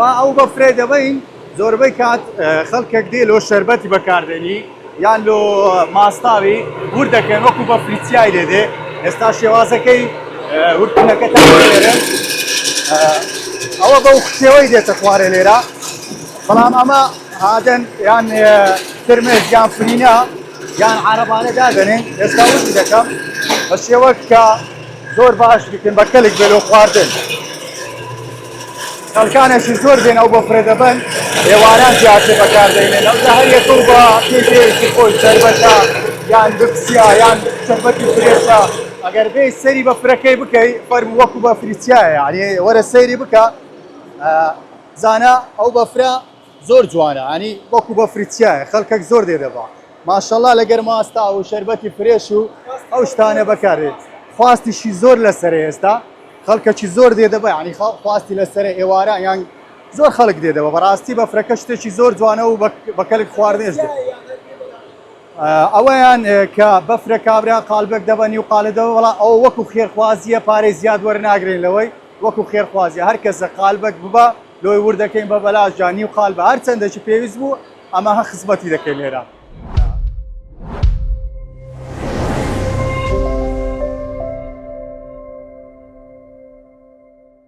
ئەو بەفرێ دەبین زۆربەی کات خەڵکێک دێ لۆ شەربەتی بەکاردێنی یان لۆ ماستاوی ور دەکەن وەکو بەفری چیای دێدێ ئێستا شێوازەکەی ورکردنەکەتان لێرن ئەوە بەو شێوەی دێتە خوارێ لێرە بەڵام ئەمە هادن یان ترمێز یان فرینە یان عەرەبانە دادەنێن ئێستا وردی دەکەم بە شێوەک کە زۆر باش بکەن بە کەلێک بێ لۆ خواردن خەڵکانێکی زۆر بێن ئەو بەفرە دەبن ئێواران زیاتر بەکاردەینێن ئەوجا هەر یەکەو بە پێشەیەکی خۆی شەربەتە یان بکسیە یان شەربەتی فرێشە ئەگەر بێ سەری بەفرەکەی بکەی فەرموو وەکو بەفری چایە یعنی وەرە سەیری بکە زانە ئەو بەفرە زۆر جوانە ینی وەکو بەفری چایە خەڵکێک زۆر دێ دەبا ماشەڵڵا لەگەر ماستا و شەربەتی فرێش و ئەو شتانە بەکارێت خواستیشی زۆر لەسەرە ئێستا خەڵکەکی زۆر دێ دەبە ینی خواستی لەسەر ئێوارە یان زۆر خەڵک دێ دەبە بەڕاستی بەفرەکە شتێکی زۆر جوانە و بە کەلک خواردنێش دێت ئەوەیان کە بەفرە کابرا قالبێک دەبەنی و قالدەوە وڵا ئەو وەکو خێرخوازیە پارەی زیاد وەرناگرین لەوەی وەکو خێرخوازیە هەر کەسە قالبێک ببە لۆی وردەکەین بە بەلاژانی و قالبە هەر چەندێکی پێویست بوو ئەمە هە خزمەتی دەکەین لێرە